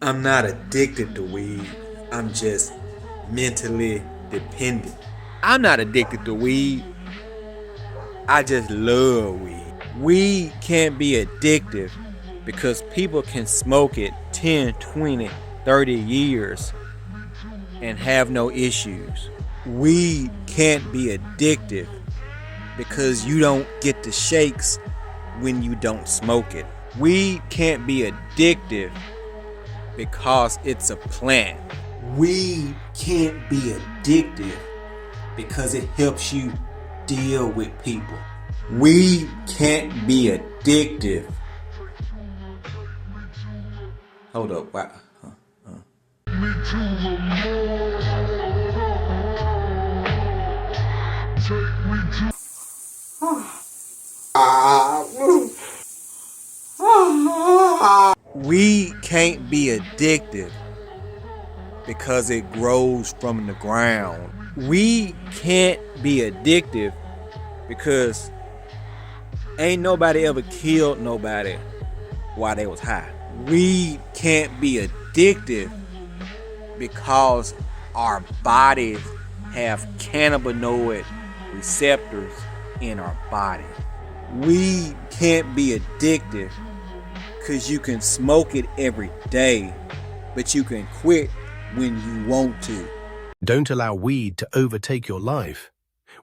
I'm not addicted to weed. I'm just mentally dependent. I'm not addicted to weed. I just love weed. Weed can't be addictive because people can smoke it 10, 20, 30 years and have no issues. Weed can't be addictive because you don't get the shakes when you don't smoke it. Weed can't be addictive because it's a plant. Weed can't be addictive because it helps you deal with people. Weed can't be addictive. Hold up, wow. Weed can't be addictive because it grows from the ground. Weed can't be addictive because ain't nobody ever killed nobody while they was high. Weed can't be addictive because our bodies have cannabinoid receptors in our body. Weed can't be addictive because you can smoke it every day, but you can quit when you want to. Don't allow weed to overtake your life.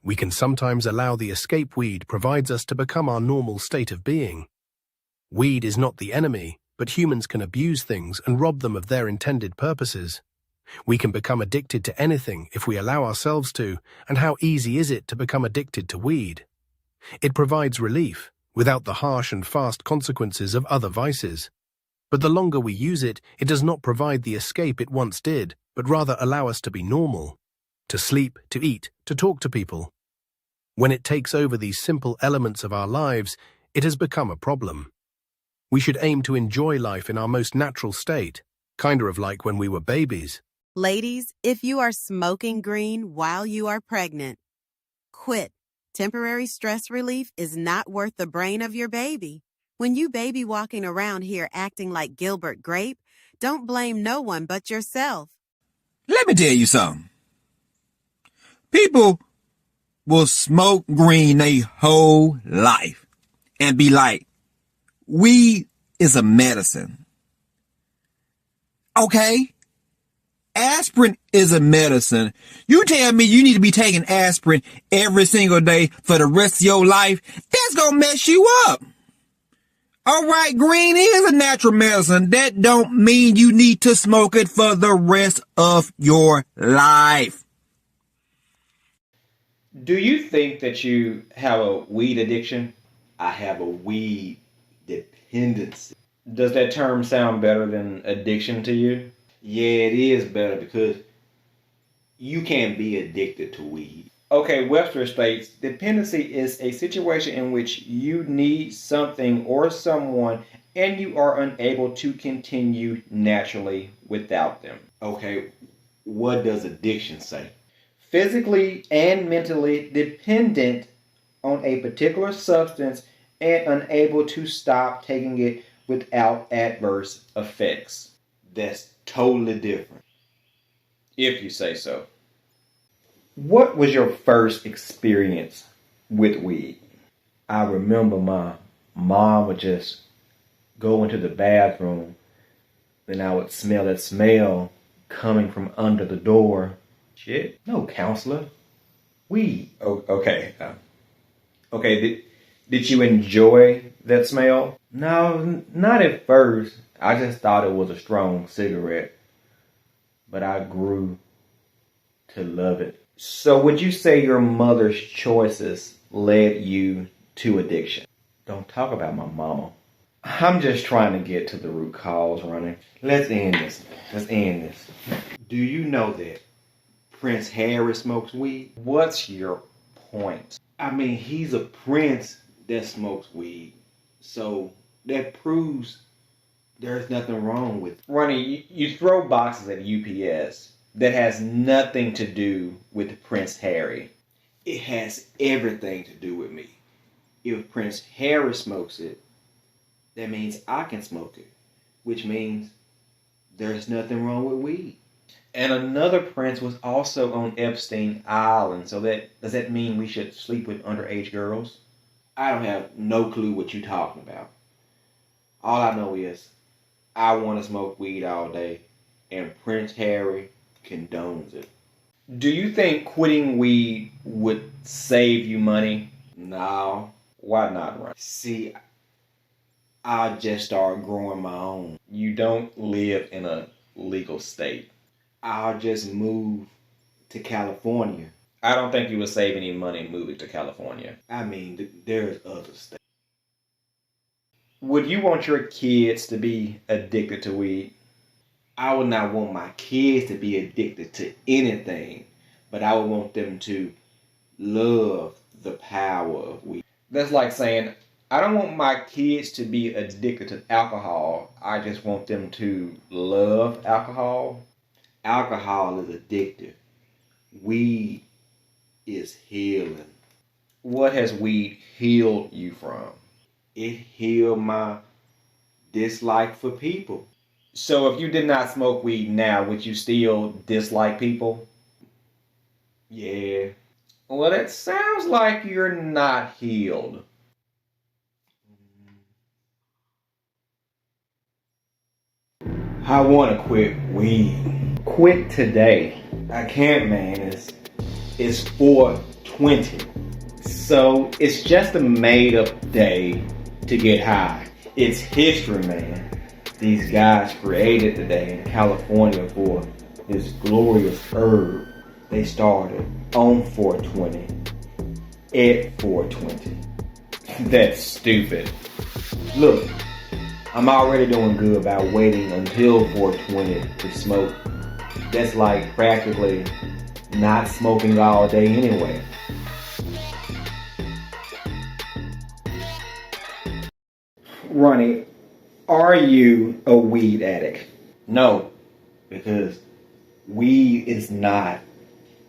We can sometimes allow the escape weed provides us to become our normal state of being. Weed is not the enemy, but humans can abuse things and rob them of their intended purposes. We can become addicted to anything if we allow ourselves to, and how easy is it to become addicted to weed? It provides relief, without the harsh and fast consequences of other vices. But the longer we use it, it does not provide the escape it once did, but rather allow us to be normal, to sleep, to eat, to talk to people. When it takes over these simple elements of our lives, it has become a problem. We should aim to enjoy life in our most natural state, kinda of like when we were babies. Ladies, if you are smoking green while you are pregnant, quit. Temporary stress relief is not worth the brain of your baby. When you baby walking around here acting like Gilbert Grape, don't blame no one but yourself. Let me tell you something. People will smoke green their whole life and be like, weed is a medicine. Okay? Aspirin is a medicine. You tell me you need to be taking aspirin every single day for the rest of your life, that's gonna mess you up. Alright, green is a natural medicine. That don't mean you need to smoke it for the rest of your life. Do you think that you have a weed addiction? I have a weed dependency. Does that term sound better than addiction to you? Yeah, it is better because you can't be addicted to weed. Okay, Webster states dependency is a situation in which you need something or someone and you are unable to continue naturally without them. Okay, what does addiction say? Physically and mentally dependent on a particular substance and unable to stop taking it without adverse effects. That's totally different, if you say so. What was your first experience with weed? I remember my mom would just go into the bathroom, and I would smell that smell coming from under the door. Shit, no counselor. Weed. Oh, okay. Okay, did you enjoy that smell? No, not at first. I just thought it was a strong cigarette. But I grew to love it. So would you say your mother's choices led you to addiction? Don't talk about my mama. I'm just trying to get to the root cause, Ronnie. Let's end this. Let's end this. Do you know that Prince Harry smokes weed? What's your point? I mean, he's a prince that smokes weed. So that proves there's nothing wrong with it. Ronnie, you throw boxes at UPS that has nothing to do with Prince Harry. It has everything to do with me. If Prince Harry smokes it, that means I can smoke it, which means there's nothing wrong with weed. And another prince was also on Epstein Island. So does that mean we should sleep with underage girls? I don't have no clue what you're talking about. All I know is I want to smoke weed all day, and Prince Harry condones it. Do you think quitting weed would save you money? No. Why not, Ron? See, I'll just start growing my own. You don't live in a legal state. I'll just move to California. I don't think you would save any money moving to California. I mean, there's other states. Would you want your kids to be addicted to weed? I would not want my kids to be addicted to anything, but I would want them to love the power of weed. That's like saying, I don't want my kids to be addicted to alcohol. I just want them to love alcohol. Alcohol is addictive. Weed is healing. What has weed healed you from? It healed my dislike for people. So if you did not smoke weed now, would you still dislike people? Yeah. Well, that sounds like you're not healed. I want to quit weed. Quit today. I can't, man. It's 420. So it's just a made-up day to get high. It's history, man. These guys created the day in California for this glorious herb. They started on 420 at 420. That's stupid. Look, I'm already doing good by waiting until 420 to smoke. That's like practically not smoking all day anyway. Ronnie, are you a weed addict? No, because weed is not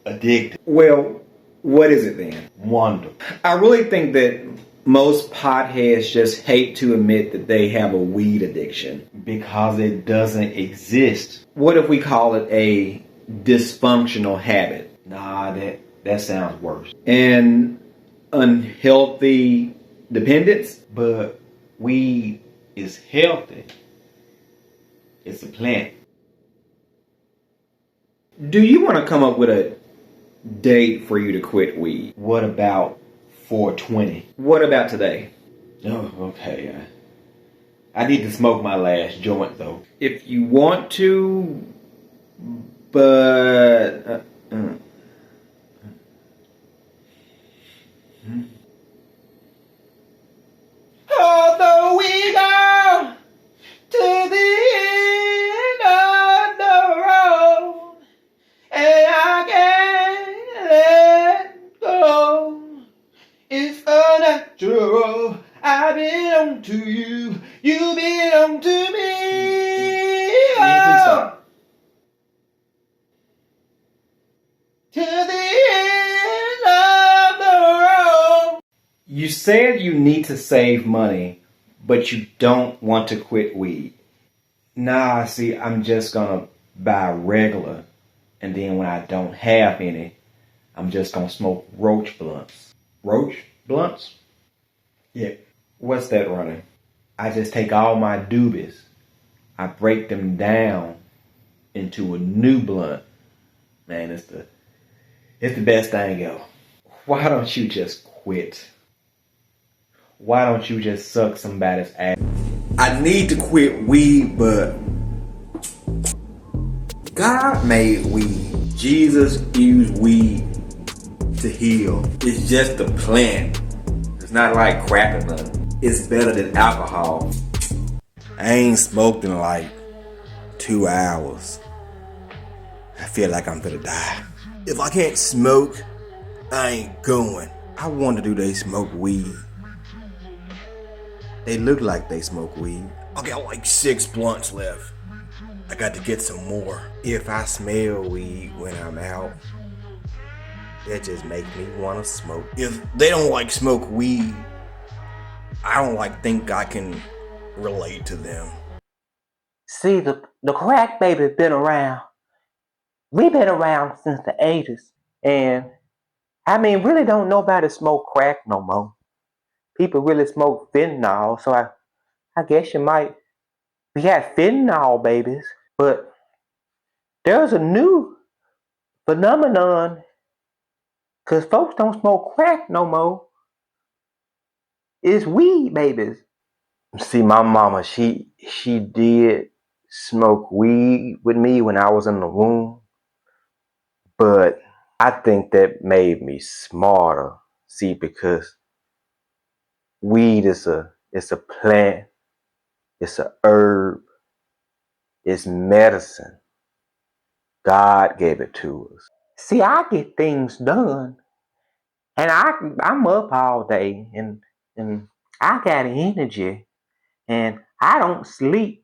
addictive. Well, what is it then? Wonder. I really think that most potheads just hate to admit that they have a weed addiction because it doesn't exist. What if we call it a dysfunctional habit? Nah, that sounds worse. An unhealthy dependence? But weed is healthy. It's a plant. Do you want to come up with a date for you to quit weed? What about 420? What about today? Oh, okay. I need to smoke my last joint though. If you want to, but although we go to the end of the road, and I can't let go. It's unnatural. I belong to you. You belong to me. Can you please stop? To the end of the road. You said you need to save money, but you don't want to quit weed. Nah, see, I'm just gonna buy regular, and then when I don't have any, I'm just gonna smoke roach blunts. Roach blunts? Yeah. What's that, Ronnie? I just take all my doobies, I break them down into a new blunt. Man, it's the best thing ever. Why don't you just quit? Why don't you just suck somebody's ass? I need to quit weed, but God made weed. Jesus used weed to heal. It's just a plant. It's not like crack or nothing. It's better than alcohol. I ain't smoked in like 2 hours. I feel like I'm gonna die. If I can't smoke, I ain't going. I wonder, do they smoke weed? They look like they smoke weed. I got like 6 blunts left. I got to get some more. If I smell weed when I'm out, that just make me want to smoke. If they don't like smoke weed, I don't think I can relate to them. See, the crack baby been around. We've been around since the 80s. And I mean, really don't nobody smoke crack no more. People really smoke fentanyl. So I guess we had fentanyl babies. But there's a new phenomenon because folks don't smoke crack no more. It's weed babies. See, my mama, she did smoke weed with me when I was in the womb, but I think that made me smarter. See, because weed is it's a plant, it's a herb, it's medicine. God gave it to us. See, I get things done, and I'm up all day, and I got energy, and I don't sleep.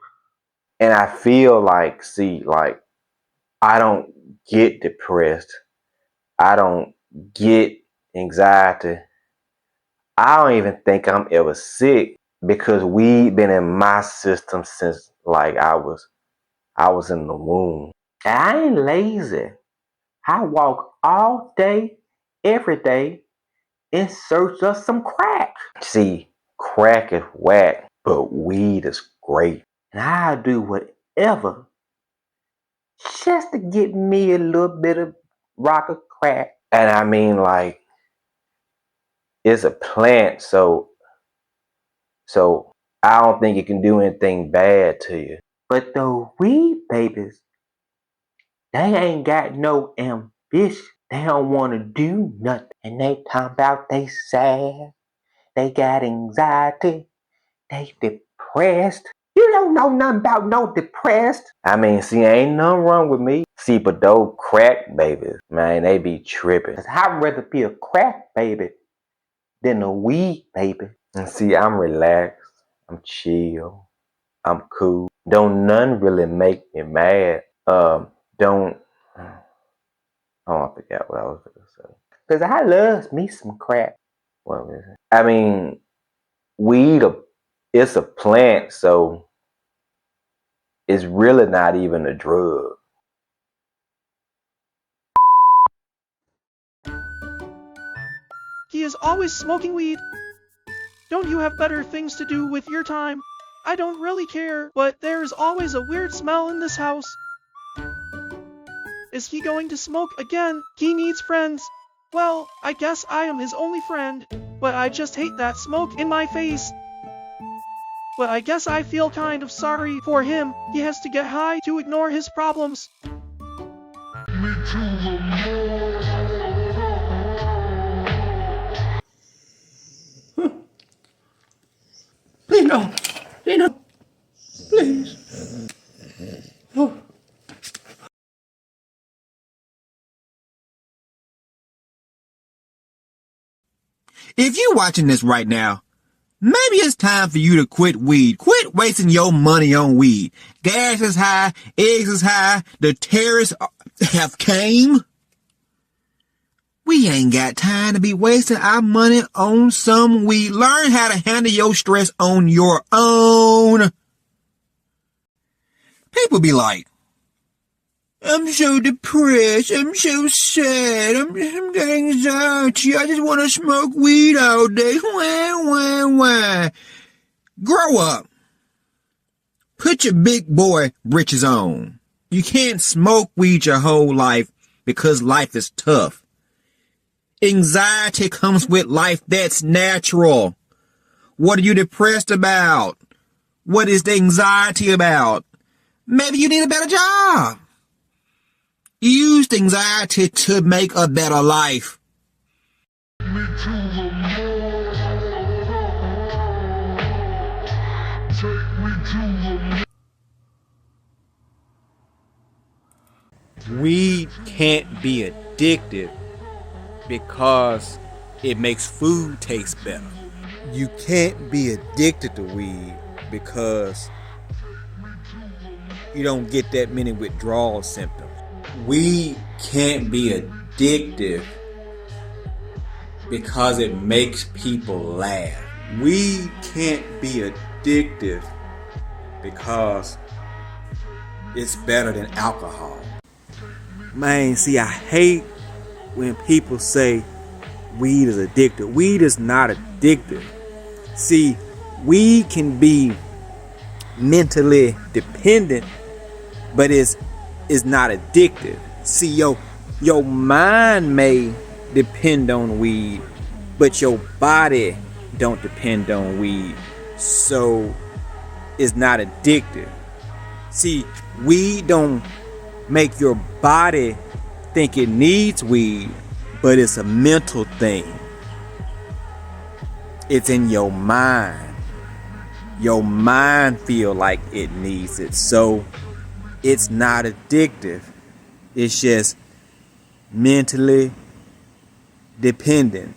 And I feel like, see, like I don't get depressed. I don't get anxiety. I don't even think I'm ever sick because weed been in my system since like I was in the womb. I ain't lazy. I walk all day, every day in search of some crack. See, crack is whack, but weed is great. And I'll do whatever just to get me a little bit of rock of crack. And I mean, like, it's a plant, so I don't think it can do anything bad to you. But the weed babies, they ain't got no ambition. They don't want to do nothing. And they talk about they sad, they got anxiety, they depressed. You don't know nothing about no depressed. I mean, see, ain't nothing wrong with me. See, but those crack babies, man, they be tripping. Cause I'd rather be a crack baby than a weed baby. And see, I'm relaxed, I'm chill, I'm cool. Don't none really make me mad. Don't. Oh, I forgot what I was gonna say. Cause I loves me some crack. What is it? I mean, weed, it's a plant, so it's really not even a drug. He is always smoking weed. Don't you have better things to do with your time? I don't really care, but there is always a weird smell in this house. Is he going to smoke again? He needs friends. Well, I guess I am his only friend, but I just hate that smoke in my face. But I guess I feel kind of sorry for him. He has to get high to ignore his problems. Please no. Please no. Please. Oh. If you're watching this right now, maybe it's time for you to quit weed. Quit wasting your money on weed. Gas is high, eggs is high, the terrorists have came. We ain't got time to be wasting our money on some weed. Learn how to handle your stress on your own. People be like, I'm so depressed, I'm so sad, I'm got anxiety, I just want to smoke weed all day. Wah. Grow up. Put your big boy britches on. You can't smoke weed your whole life because life is tough. Anxiety comes with life, that's natural. What are you depressed about? What is the anxiety about? Maybe you need a better job. Use the anxiety to make a better life. Weed can't be addictive because it makes food taste better. You can't be addicted to weed because you don't get that many withdrawal symptoms. Weed can't be addictive because it makes people laugh. Weed can't be addictive because it's better than alcohol. Man, see, I hate when people say weed is addictive. Weed is not addictive. See, weed can be mentally dependent, but it's not addictive. See, your mind may depend on weed, but your body don't depend on weed, so it's not addictive. See, weed don't make your body think it needs weed, but it's a mental thing. It's in your mind. Your mind feel like it needs it, so it's not addictive. It's just mentally dependent.